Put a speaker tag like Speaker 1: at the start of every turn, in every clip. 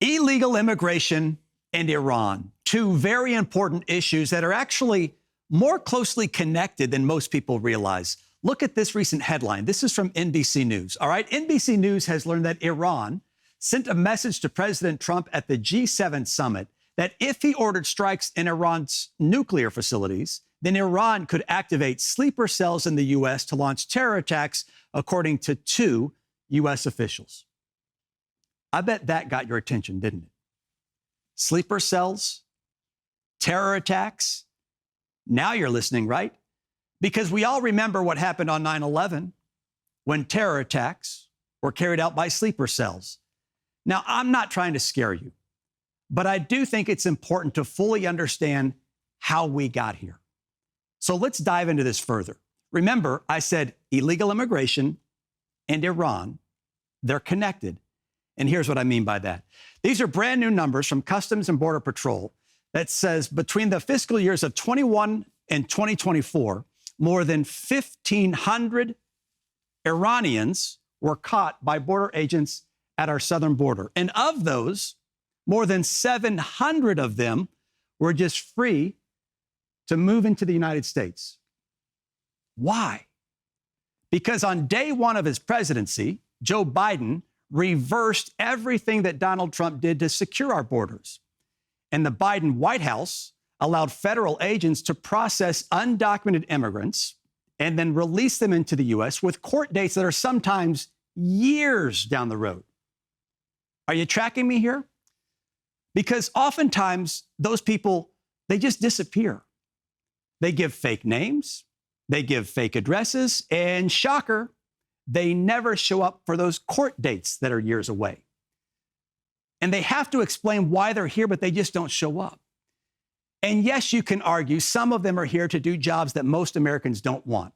Speaker 1: Illegal immigration and Iran, two very important issues that are actually more closely connected than most people realize. Look at this recent headline. This is from NBC News. All right, NBC News has learned that Iran sent a message to President Trump at the G7 summit that if he ordered strikes in Iran's nuclear facilities, then Iran could activate sleeper cells in the U.S. to launch terror attacks, according to two U.S. officials. I bet that got your attention, didn't it? Sleeper cells, terror attacks. Now you're listening, right? Because we all remember what happened on 9/11 when terror attacks were carried out by sleeper cells. Now, I'm not trying to scare you, but I do think it's important to fully understand how we got here. So let's dive into this further. Remember, I said illegal immigration and Iran, they're connected. And here's what I mean by that. These are brand new numbers from Customs and Border Patrol that says between the fiscal years of 21 and 2024, more than 1,500 Iranians were caught by border agents at our southern border. And of those, more than 700 of them were just free to move into the United States. Why? Because on day one of his presidency, Joe Biden reversed everything that Donald Trump did to secure our borders. And the Biden White House allowed federal agents to process undocumented immigrants and then release them into the U.S. with court dates that are sometimes years down the road. Are you tracking me here? Because oftentimes those people, they just disappear. They give fake names, they give fake addresses, and shocker, they never show up for those court dates that are years away. And they have to explain why they're here, but they just don't show up. And yes, you can argue some of them are here to do jobs that most Americans don't want,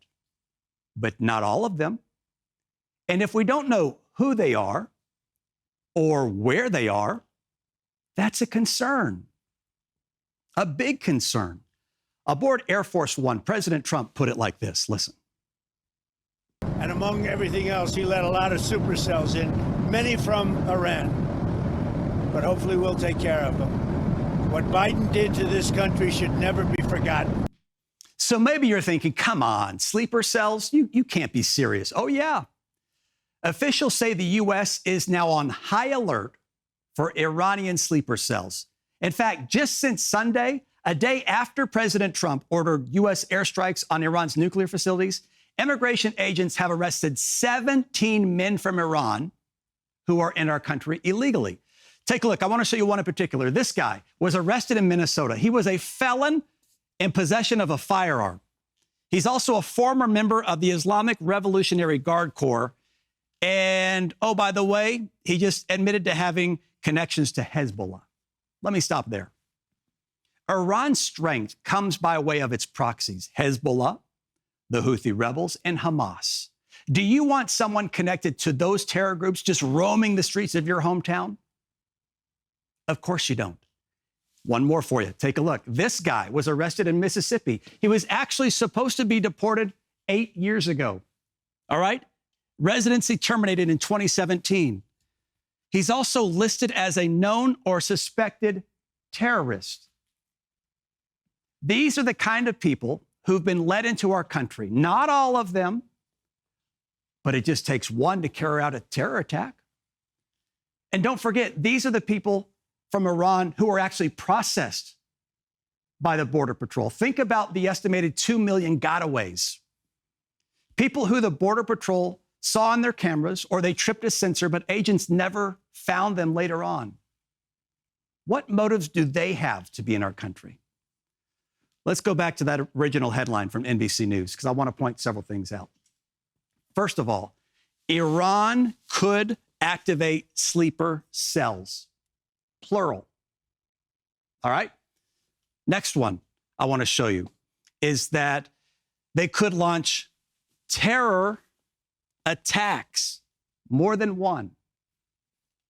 Speaker 1: but not all of them. And if we don't know who they are or where they are, that's a concern, a big concern. Aboard Air Force One, President Trump put it like this. Listen.
Speaker 2: And among everything else, he let a lot of supercells in, many from Iran. But hopefully we'll take care of them. What Biden did to this country should never be forgotten.
Speaker 1: So maybe you're thinking, come on, sleeper cells? You can't be serious. Oh, yeah. Officials say the U.S. is now on high alert for Iranian sleeper cells. In fact, just since Sunday, a day after President Trump ordered U.S. airstrikes on Iran's nuclear facilities, immigration agents have arrested 17 men from Iran who are in our country illegally. Take a look. I want to show you one in particular. This guy was arrested in Minnesota. He was a felon in possession of a firearm. He's also a former member of the Islamic Revolutionary Guard Corps. And, oh, by the way, he just admitted to having connections to Hezbollah. Let me stop there. Iran's strength comes by way of its proxies, Hezbollah, the Houthi rebels, and Hamas. Do you want someone connected to those terror groups just roaming the streets of your hometown? Of course you don't. One more for you. Take a look. This guy was arrested in Mississippi. He was actually supposed to be deported 8 years ago. All right? Residency terminated in 2017. He's also listed as a known or suspected terrorist. These are the kind of people who've been led into our country. Not all of them, but it just takes one to carry out a terror attack. And don't forget, these are the people from Iran who are actually processed by the Border Patrol. Think about the estimated 2 million gotaways. People who the Border Patrol saw on their cameras or they tripped a sensor, but agents never found them later on. What motives do they have to be in our country? Let's go back to that original headline from NBC News, because I want to point several things out. First of all, Iran could activate sleeper cells, plural. All right? Next one I want to show you is that they could launch terror attacks, more than one,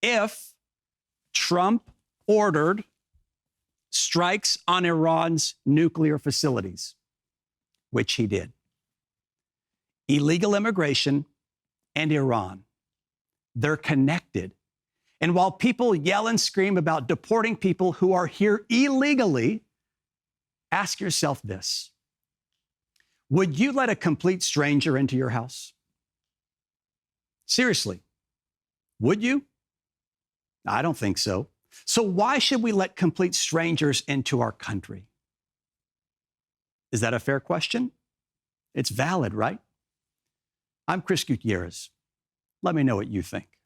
Speaker 1: if Trump ordered strikes on Iran's nuclear facilities, which he did. Illegal immigration and Iran, they're connected. And while people yell and scream about deporting people who are here illegally, ask yourself this: would you let a complete stranger into your house? Seriously, would you? I don't think so. So why should we let complete strangers into our country? Is that a fair question? It's valid, right? I'm Kris Gutierrez. Let me know what you think.